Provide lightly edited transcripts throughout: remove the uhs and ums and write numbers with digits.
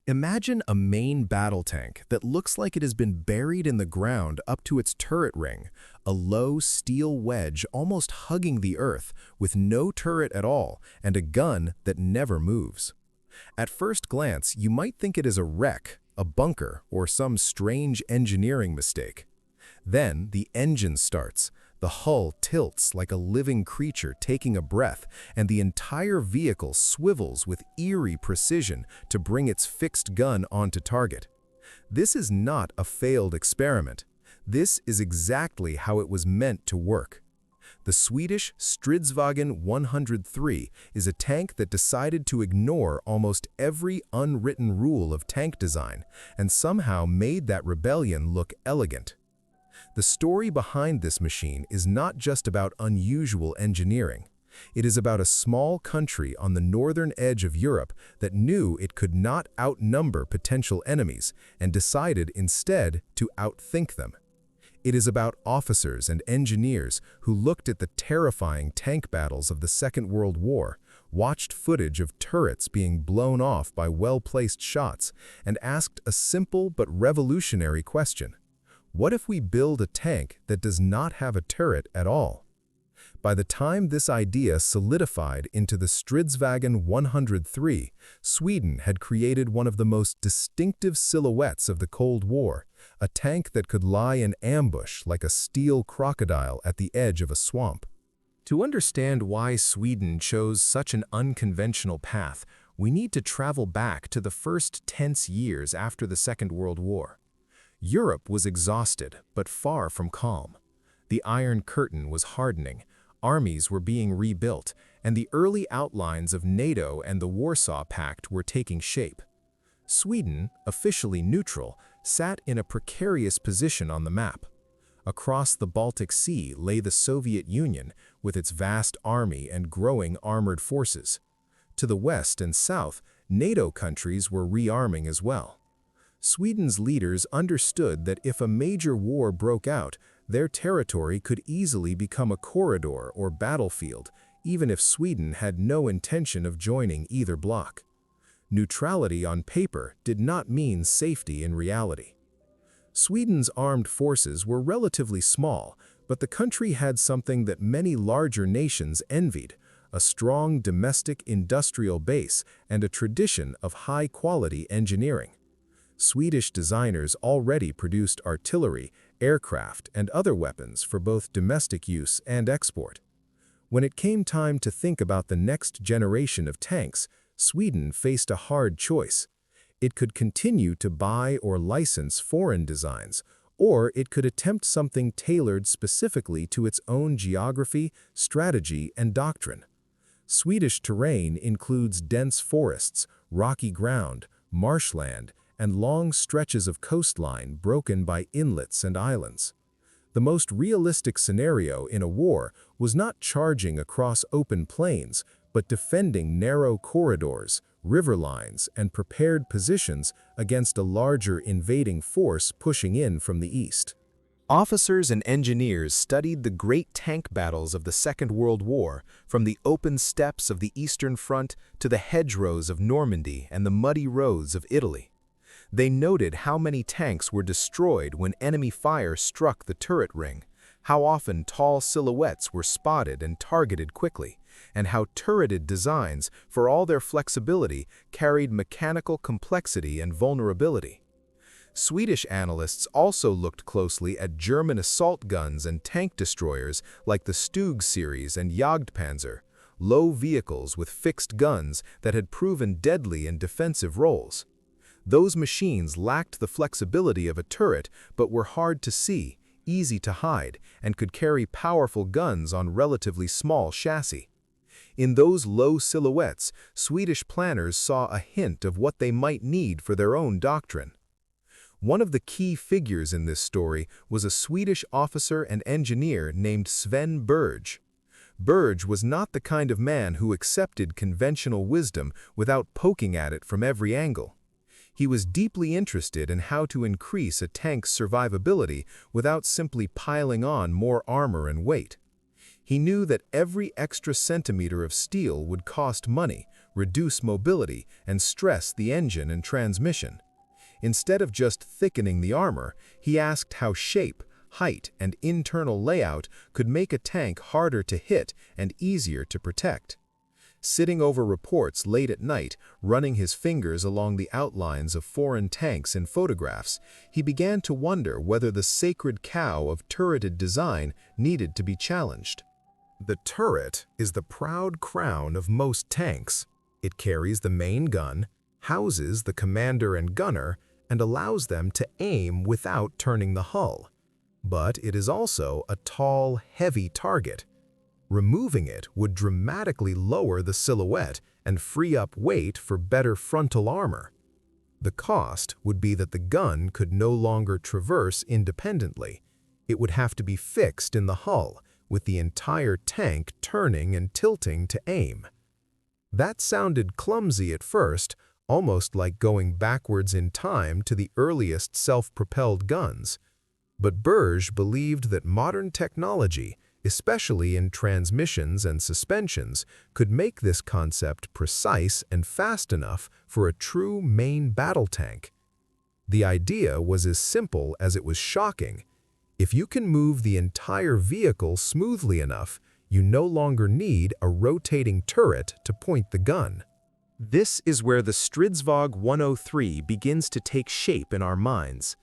Imagine a main battle tank that looks like it has been buried in the ground up to its turret ring, a low steel wedge almost hugging the earth with no turret at all and a gun that never moves. At first glance, you might think it is a wreck, a bunker, or some strange engineering mistake. Then the engine starts. The hull tilts like a living creature taking a breath, and the entire vehicle swivels with eerie precision to bring its fixed gun onto target. This is not a failed experiment. This is exactly how it was meant to work. The Swedish Stridsvagn 103 is a tank that decided to ignore almost every unwritten rule of tank design and somehow made that rebellion look elegant. The story behind this machine is not just about unusual engineering. It is about a small country on the northern edge of Europe that knew it could not outnumber potential enemies and decided instead to outthink them. It is about officers and engineers who looked at the terrifying tank battles of the Second World War, watched footage of turrets being blown off by well-placed shots, and asked a simple but revolutionary question. What if we build a tank that does not have a turret at all? By the time this idea solidified into the Stridsvagn 103, Sweden had created one of the most distinctive silhouettes of the Cold War, a tank that could lie in ambush like a steel crocodile at the edge of a swamp. To understand why Sweden chose such an unconventional path, we need to travel back to the first tense years after the Second World War. Europe was exhausted, but far from calm. The Iron Curtain was hardening, armies were being rebuilt, and the early outlines of NATO and the Warsaw Pact were taking shape. Sweden, officially neutral, sat in a precarious position on the map. Across the Baltic Sea lay the Soviet Union with its vast army and growing armored forces. To the west and south, NATO countries were rearming as well. Sweden's leaders understood that if a major war broke out, their territory could easily become a corridor or battlefield, even if Sweden had no intention of joining either bloc. Neutrality on paper did not mean safety in reality. Sweden's armed forces were relatively small, but the country had something that many larger nations envied: a strong domestic industrial base and a tradition of high-quality engineering. Swedish designers already produced artillery, aircraft, and other weapons for both domestic use and export. When it came time to think about the next generation of tanks, Sweden faced a hard choice. It could continue to buy or license foreign designs, or it could attempt something tailored specifically to its own geography, strategy, and doctrine. Swedish terrain includes dense forests, rocky ground, marshland, and long stretches of coastline broken by inlets and islands. The most realistic scenario in a war was not charging across open plains, but defending narrow corridors, river lines, and prepared positions against a larger invading force pushing in from the east. Officers and engineers studied the great tank battles of the Second World War, from the open steppes of the Eastern Front to the hedgerows of Normandy and the muddy roads of Italy. They noted how many tanks were destroyed when enemy fire struck the turret ring, how often tall silhouettes were spotted and targeted quickly, and how turreted designs, for all their flexibility, carried mechanical complexity and vulnerability. Swedish analysts also looked closely at German assault guns and tank destroyers like the Stug series and Jagdpanzer, low vehicles with fixed guns that had proven deadly in defensive roles. Those machines lacked the flexibility of a turret, but were hard to see, easy to hide, and could carry powerful guns on relatively small chassis. In those low silhouettes, Swedish planners saw a hint of what they might need for their own doctrine. One of the key figures in this story was a Swedish officer and engineer named Sven Berge. Berge was not the kind of man who accepted conventional wisdom without poking at it from every angle. He was deeply interested in how to increase a tank's survivability without simply piling on more armor and weight. He knew that every extra centimeter of steel would cost money, reduce mobility, and stress the engine and transmission. Instead of just thickening the armor, he asked how shape, height, and internal layout could make a tank harder to hit and easier to protect. Sitting over reports late at night, running his fingers along the outlines of foreign tanks in photographs, he began to wonder whether the sacred cow of turreted design needed to be challenged. The turret is the proud crown of most tanks. It carries the main gun, houses the commander and gunner, and allows them to aim without turning the hull. But it is also a tall, heavy target. Removing it would dramatically lower the silhouette and free up weight for better frontal armor. The cost would be that the gun could no longer traverse independently. It would have to be fixed in the hull, with the entire tank turning and tilting to aim. That sounded clumsy at first, almost like going backwards in time to the earliest self-propelled guns. But Burge believed that modern technology, especially in transmissions and suspensions, could make this concept precise and fast enough for a true main battle tank. The idea was as simple as it was shocking. If you can move the entire vehicle smoothly enough, you no longer need a rotating turret to point the gun. This is where the Stridsvagn 103 begins to take shape in our minds.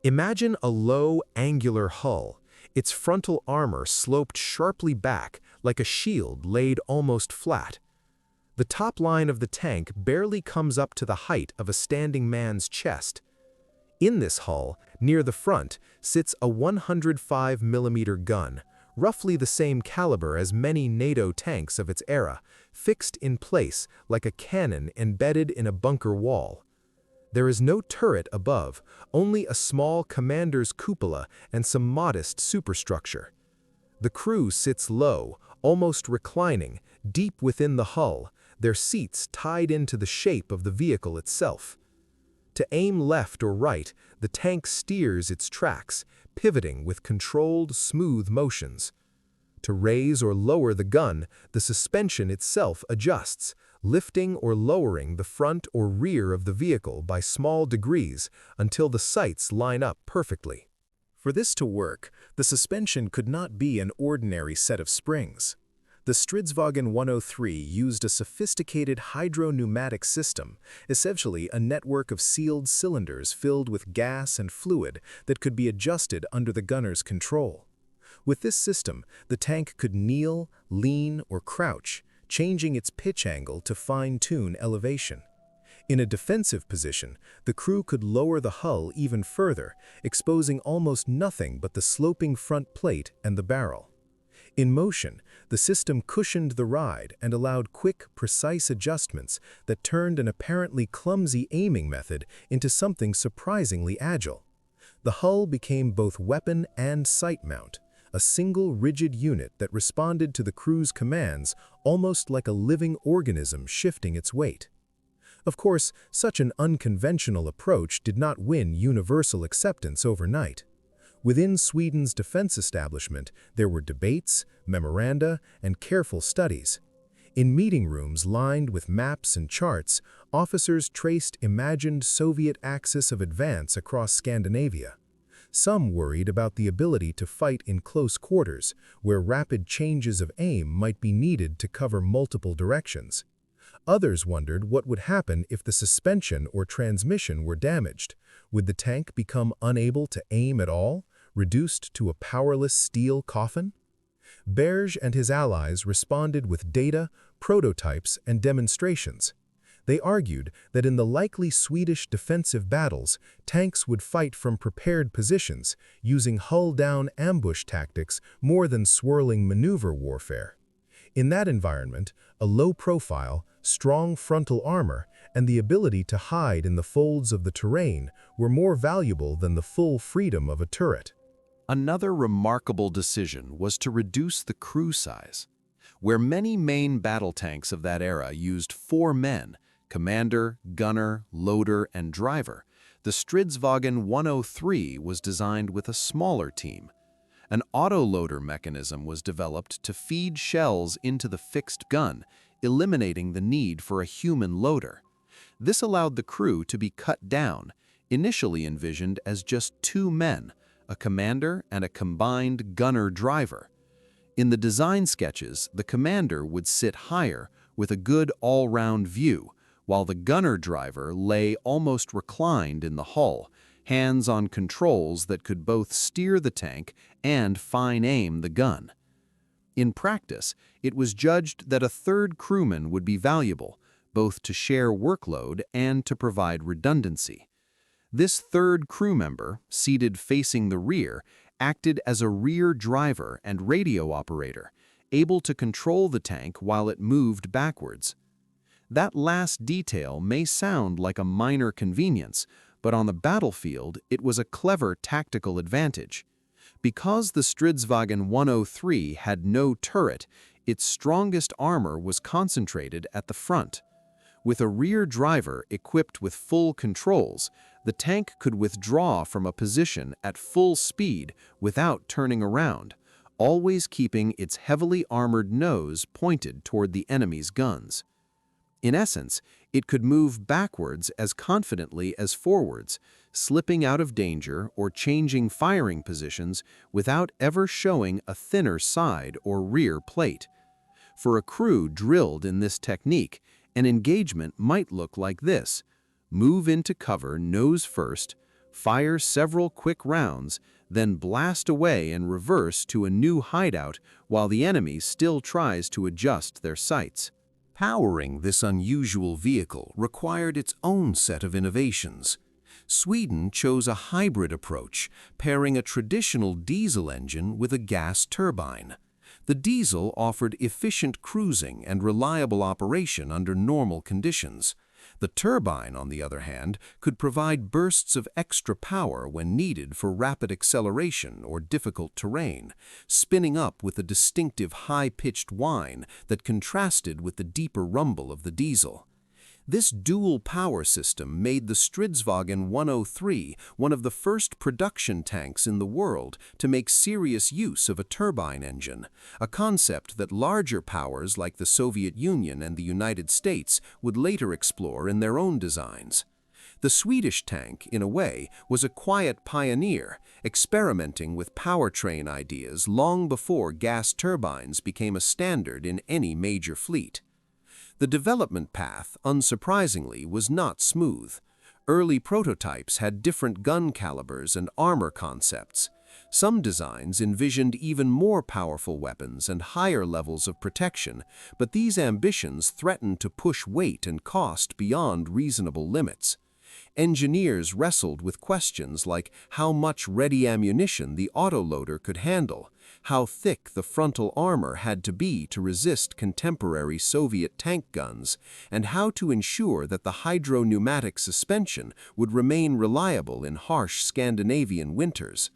Imagine a low, angular hull, its frontal armor sloped sharply back like a shield laid almost flat. The top line of the tank barely comes up to the height of a standing man's chest. In this hull, near the front, sits a 105mm gun, roughly the same caliber as many NATO tanks of its era, fixed in place like a cannon embedded in a bunker wall. There is no turret above, only a small commander's cupola and some modest superstructure. The crew sits low, almost reclining, deep within the hull, their seats tied into the shape of the vehicle itself. To aim left or right, the tank steers its tracks, pivoting with controlled, smooth motions. To raise or lower the gun, the suspension itself adjusts, lifting or lowering the front or rear of the vehicle by small degrees until the sights line up perfectly. For this to work, the suspension could not be an ordinary set of springs. The Stridsvagn 103 used a sophisticated hydropneumatic system, essentially a network of sealed cylinders filled with gas and fluid that could be adjusted under the gunner's control. With this system, the tank could kneel, lean, or crouch, changing its pitch angle to fine-tune elevation. In a defensive position, the crew could lower the hull even further, exposing almost nothing but the sloping front plate and the barrel. In motion, the system cushioned the ride and allowed quick, precise adjustments that turned an apparently clumsy aiming method into something surprisingly agile. The hull became both weapon and sight mount, a single rigid unit that responded to the crew's commands almost like a living organism shifting its weight. Of course, such an unconventional approach did not win universal acceptance overnight. Within Sweden's defense establishment, there were debates, memoranda, and careful studies. In meeting rooms lined with maps and charts, officers traced imagined Soviet axis of advance across Scandinavia. Some worried about the ability to fight in close quarters, where rapid changes of aim might be needed to cover multiple directions. Others wondered what would happen if the suspension or transmission were damaged. Would the tank become unable to aim at all, reduced to a powerless steel coffin? Berge and his allies responded with data, prototypes, and demonstrations. They argued that in the likely Swedish defensive battles, tanks would fight from prepared positions, using hull-down ambush tactics more than swirling maneuver warfare. In that environment, a low profile, strong frontal armor, and the ability to hide in the folds of the terrain were more valuable than the full freedom of a turret. Another remarkable decision was to reduce the crew size. Where many main battle tanks of that era used 4 men, commander, gunner, loader, and driver, the Stridsvagn 103 was designed with a smaller team. An autoloader mechanism was developed to feed shells into the fixed gun, eliminating the need for a human loader. This allowed the crew to be cut down, initially envisioned as just 2 men, a commander and a combined gunner-driver. In the design sketches, the commander would sit higher with a good all-round view, while the gunner-driver lay almost reclined in the hull, hands on controls that could both steer the tank and fine-aim the gun. In practice, it was judged that a third crewman would be valuable, both to share workload and to provide redundancy. This third crew member, seated facing the rear, acted as a rear driver and radio operator, able to control the tank while it moved backwards. That last detail may sound like a minor convenience, but on the battlefield it was a clever tactical advantage. Because the Stridsvagn 103 had no turret, its strongest armor was concentrated at the front. With a rear driver equipped with full controls, the tank could withdraw from a position at full speed without turning around, always keeping its heavily armored nose pointed toward the enemy's guns. In essence, it could move backwards as confidently as forwards, slipping out of danger or changing firing positions without ever showing a thinner side or rear plate. For a crew drilled in this technique, an engagement might look like this: move into cover nose first, fire several quick rounds, then blast away in reverse to a new hideout while the enemy still tries to adjust their sights. Powering this unusual vehicle required its own set of innovations. Sweden chose a hybrid approach, pairing a traditional diesel engine with a gas turbine. The diesel offered efficient cruising and reliable operation under normal conditions. The turbine, on the other hand, could provide bursts of extra power when needed for rapid acceleration or difficult terrain, spinning up with a distinctive high-pitched whine that contrasted with the deeper rumble of the diesel. This dual power system made the Stridsvagn 103 one of the first production tanks in the world to make serious use of a turbine engine, a concept that larger powers like the Soviet Union and the United States would later explore in their own designs. The Swedish tank, in a way, was a quiet pioneer, experimenting with powertrain ideas long before gas turbines became a standard in any major fleet. The development path, unsurprisingly, was not smooth. Early prototypes had different gun calibers and armor concepts. Some designs envisioned even more powerful weapons and higher levels of protection, but these ambitions threatened to push weight and cost beyond reasonable limits. Engineers wrestled with questions like how much ready ammunition the autoloader could handle, how thick the frontal armor had to be to resist contemporary Soviet tank guns, and how to ensure that the hydropneumatic suspension would remain reliable in harsh Scandinavian winters.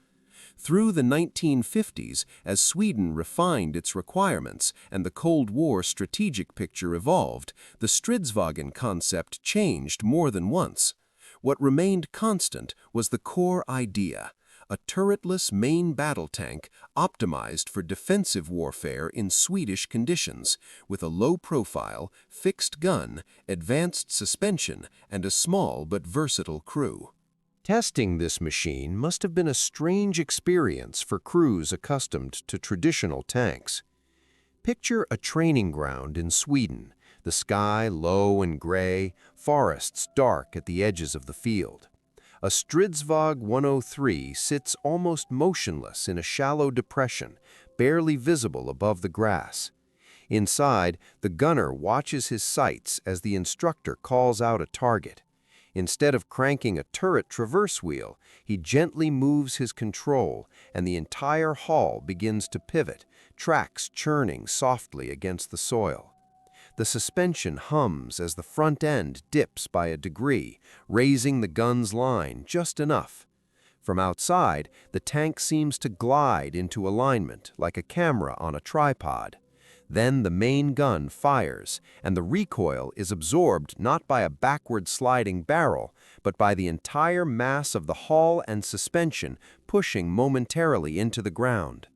Through the 1950s, as Sweden refined its requirements and the Cold War strategic picture evolved, the Stridsvagn concept changed more than once. What remained constant was the core idea: a turretless main battle tank optimized for defensive warfare in Swedish conditions, with a low profile, fixed gun, advanced suspension, and a small but versatile crew. Testing this machine must have been a strange experience for crews accustomed to traditional tanks. Picture a training ground in Sweden, the sky low and gray, forests dark at the edges of the field. A Stridsvagn 103 sits almost motionless in a shallow depression, barely visible above the grass. Inside, the gunner watches his sights as the instructor calls out a target. Instead of cranking a turret traverse wheel, he gently moves his control, and the entire hull begins to pivot, tracks churning softly against the soil. The suspension hums as the front end dips by a degree, raising the gun's line just enough. From outside, the tank seems to glide into alignment like a camera on a tripod. Then the main gun fires, and the recoil is absorbed not by a backward sliding barrel, but by the entire mass of the hull and suspension pushing momentarily into the ground.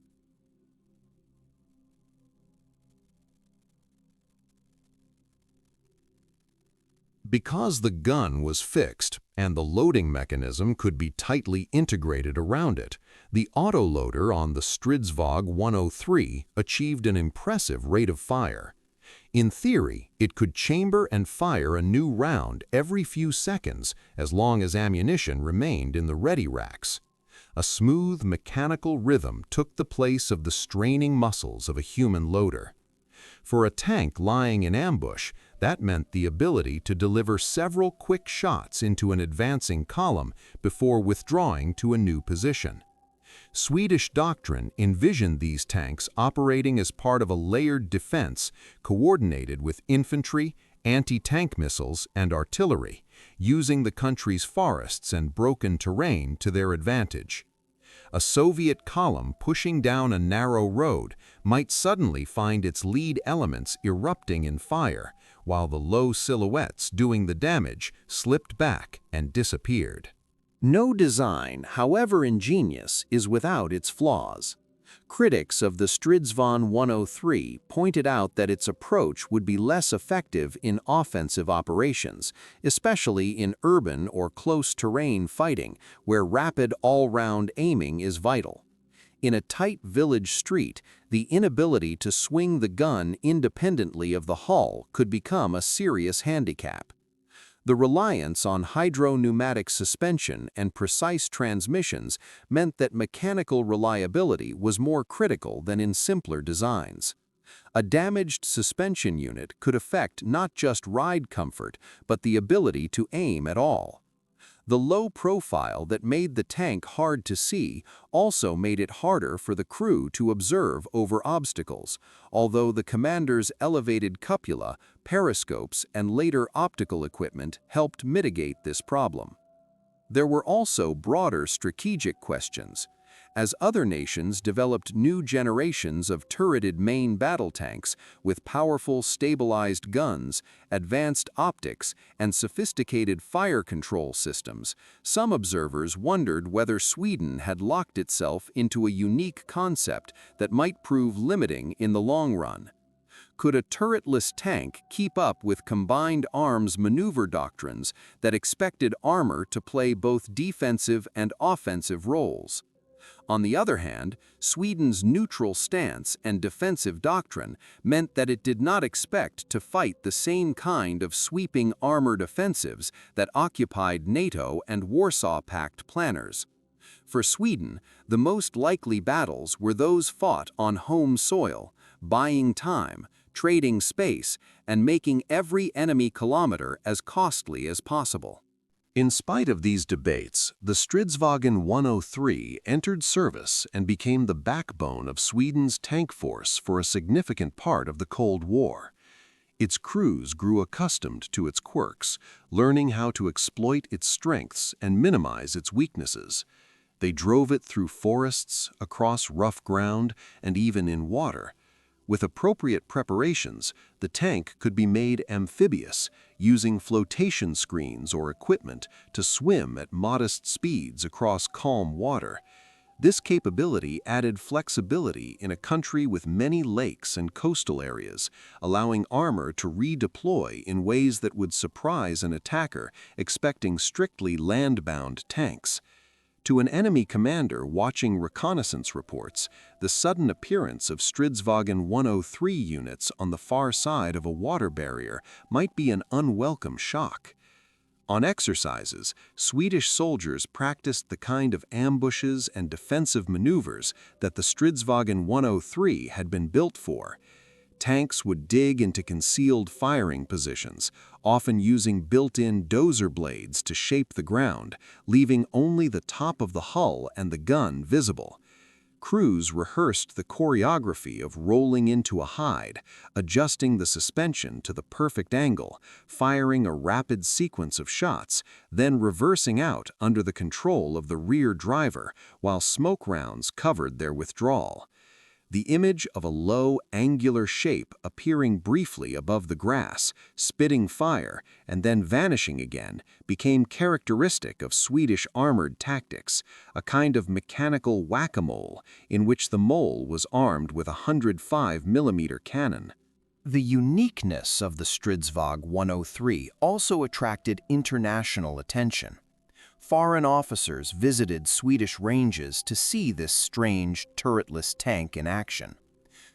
Because the gun was fixed and the loading mechanism could be tightly integrated around it, the autoloader on the STRV103 achieved an impressive rate of fire. In theory, it could chamber and fire a new round every few seconds as long as ammunition remained in the ready racks. A smooth mechanical rhythm took the place of the straining muscles of a human loader. For a tank lying in ambush, that meant the ability to deliver several quick shots into an advancing column before withdrawing to a new position. Swedish doctrine envisioned these tanks operating as part of a layered defense coordinated with infantry, anti-tank missiles, and artillery, using the country's forests and broken terrain to their advantage. A Soviet column pushing down a narrow road might suddenly find its lead elements erupting in fire, while the low silhouettes doing the damage slipped back and disappeared. No design, however ingenious, is without its flaws. Critics of the STRV103 pointed out that its approach would be less effective in offensive operations, especially in urban or close-terrain fighting, where rapid all-round aiming is vital. In a tight village street, the inability to swing the gun independently of the hull could become a serious handicap. The reliance on hydropneumatic suspension and precise transmissions meant that mechanical reliability was more critical than in simpler designs. A damaged suspension unit could affect not just ride comfort, but the ability to aim at all. The low profile that made the tank hard to see also made it harder for the crew to observe over obstacles, although the commander's elevated cupola, periscopes, and later optical equipment helped mitigate this problem. There were also broader strategic questions. As other nations developed new generations of turreted main battle tanks with powerful stabilized guns, advanced optics, and sophisticated fire control systems, some observers wondered whether Sweden had locked itself into a unique concept that might prove limiting in the long run. Could a turretless tank keep up with combined arms maneuver doctrines that expected armor to play both defensive and offensive roles? On the other hand, Sweden's neutral stance and defensive doctrine meant that it did not expect to fight the same kind of sweeping armored offensives that occupied NATO and Warsaw Pact planners. For Sweden, the most likely battles were those fought on home soil, buying time, trading space, and making every enemy kilometer as costly as possible. In spite of these debates, the STRV103 entered service and became the backbone of Sweden's tank force for a significant part of the Cold War. Its crews grew accustomed to its quirks, learning how to exploit its strengths and minimize its weaknesses. They drove it through forests, across rough ground, and even in water. With appropriate preparations, the tank could be made amphibious, using flotation screens or equipment to swim at modest speeds across calm water. This capability added flexibility in a country with many lakes and coastal areas, allowing armor to redeploy in ways that would surprise an attacker expecting strictly land-bound tanks. To an enemy commander watching reconnaissance reports, the sudden appearance of STRV103 units on the far side of a water barrier might be an unwelcome shock. On exercises, Swedish soldiers practiced the kind of ambushes and defensive maneuvers that the STRV103 had been built for. Tanks would dig into concealed firing positions, often using built-in dozer blades to shape the ground, leaving only the top of the hull and the gun visible. Crews rehearsed the choreography of rolling into a hide, adjusting the suspension to the perfect angle, firing a rapid sequence of shots, then reversing out under the control of the rear driver while smoke rounds covered their withdrawal. The image of a low, angular shape appearing briefly above the grass, spitting fire, and then vanishing again, became characteristic of Swedish armored tactics, a kind of mechanical whack-a-mole in which the mole was armed with a 105mm cannon. The uniqueness of the STRV103 also attracted international attention. Foreign officers visited Swedish ranges to see this strange, turretless tank in action.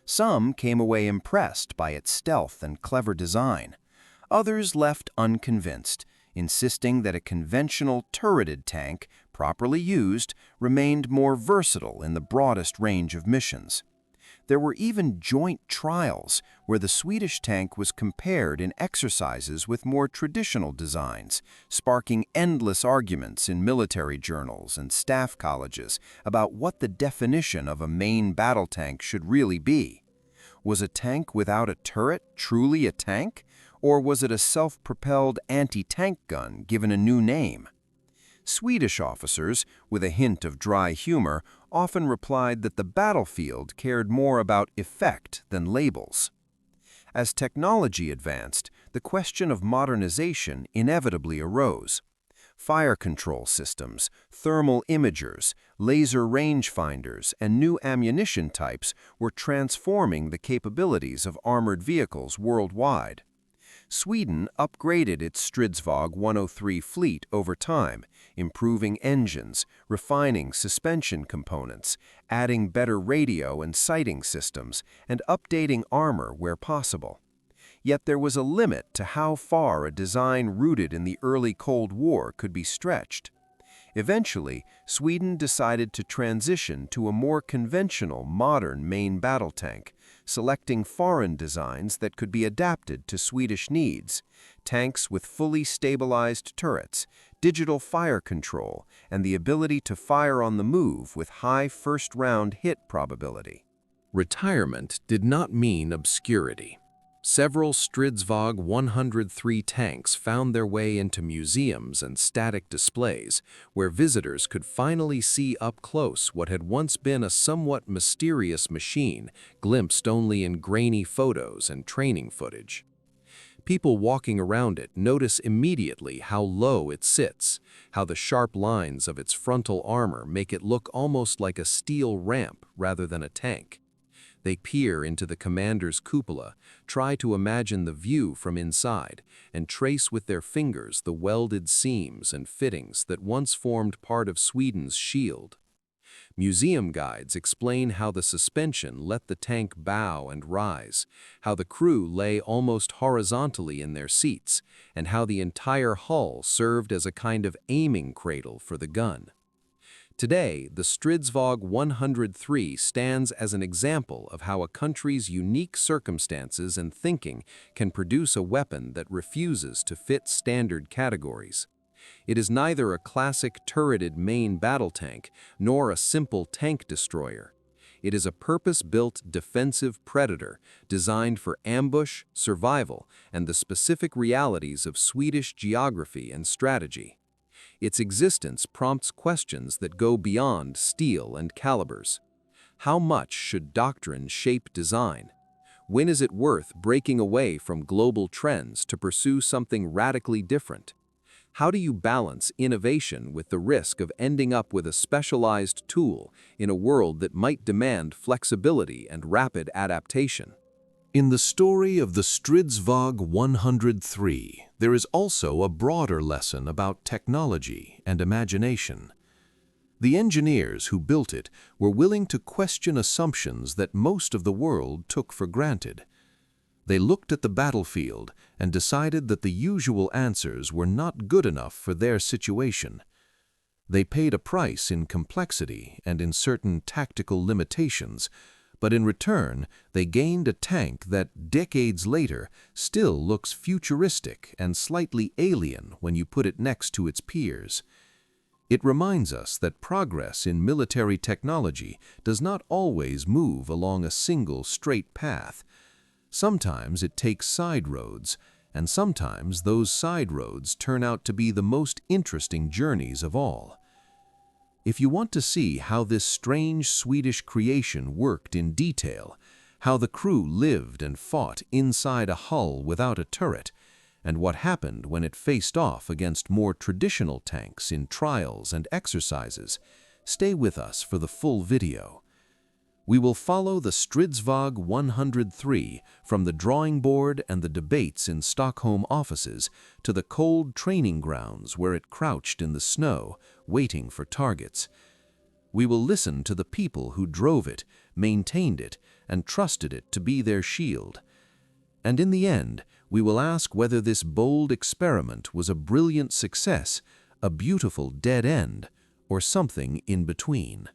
Some came away impressed by its stealth and clever design. Others left unconvinced, insisting that a conventional turreted tank, properly used, remained more versatile in the broadest range of missions. There were even joint trials where the Swedish tank was compared in exercises with more traditional designs, sparking endless arguments in military journals and staff colleges about what the definition of a main battle tank should really be. Was a tank without a turret truly a tank, or was it a self-propelled anti-tank gun given a new name? Swedish officers, with a hint of dry humor, often replied that the battlefield cared more about effect than labels. As technology advanced, the question of modernization inevitably arose. Fire control systems, thermal imagers, laser rangefinders, and new ammunition types were transforming the capabilities of armored vehicles worldwide. Sweden upgraded its STRV103 fleet over time, improving engines, refining suspension components, adding better radio and sighting systems, and updating armor where possible. Yet there was a limit to how far a design rooted in the early Cold War could be stretched. Eventually, Sweden decided to transition to a more conventional, modern main battle tank, selecting foreign designs that could be adapted to Swedish needs, tanks with fully stabilized turrets, digital fire control, and the ability to fire on the move with high first-round hit probability. Retirement did not mean obscurity. Several STRV103 tanks found their way into museums and static displays, where visitors could finally see up close what had once been a somewhat mysterious machine, glimpsed only in grainy photos and training footage. People walking around it notice immediately how low it sits, how the sharp lines of its frontal armor make it look almost like a steel ramp rather than a tank. They peer into the commander's cupola, try to imagine the view from inside, and trace with their fingers the welded seams and fittings that once formed part of Sweden's shield. Museum guides explain how the suspension let the tank bow and rise, how the crew lay almost horizontally in their seats, and how the entire hull served as a kind of aiming cradle for the gun. Today, the STRV103 stands as an example of how a country's unique circumstances and thinking can produce a weapon that refuses to fit standard categories. It is neither a classic turreted main battle tank nor a simple tank destroyer. It is a purpose-built defensive predator designed for ambush, survival, and the specific realities of Swedish geography and strategy. Its existence prompts questions that go beyond steel and calibers. How much should doctrine shape design? When is it worth breaking away from global trends to pursue something radically different? How do you balance innovation with the risk of ending up with a specialized tool in a world that might demand flexibility and rapid adaptation? In the story of the STRV103, there is also a broader lesson about technology and imagination. The engineers who built it were willing to question assumptions that most of the world took for granted. They looked at the battlefield and decided that the usual answers were not good enough for their situation. They paid a price in complexity and in certain tactical limitations, but in return, they gained a tank that, decades later, still looks futuristic and slightly alien when you put it next to its peers. It reminds us that progress in military technology does not always move along a single straight path. Sometimes it takes side roads, and sometimes those side roads turn out to be the most interesting journeys of all. If you want to see how this strange Swedish creation worked in detail, how the crew lived and fought inside a hull without a turret, and what happened when it faced off against more traditional tanks in trials and exercises, stay with us for the full video. We will follow the STRV103 from the drawing board and the debates in Stockholm offices to the cold training grounds where it crouched in the snow, waiting for targets. We will listen to the people who drove it, maintained it, and trusted it to be their shield. And in the end, we will ask whether this bold experiment was a brilliant success, a beautiful dead end, or something in between.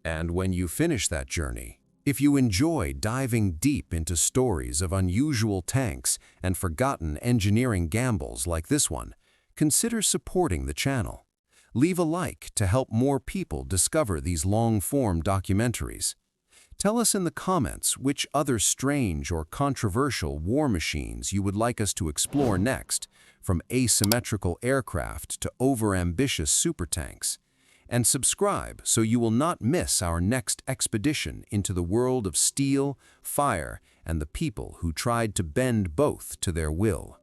And when you finish that journey, if you enjoy diving deep into stories of unusual tanks and forgotten engineering gambles like this one, consider supporting the channel. Leave a like to help more people discover these long-form documentaries. Tell us in the comments which other strange or controversial war machines you would like us to explore next, from asymmetrical aircraft to over-ambitious supertanks. And subscribe so you will not miss our next expedition into the world of steel, fire, and the people who tried to bend both to their will.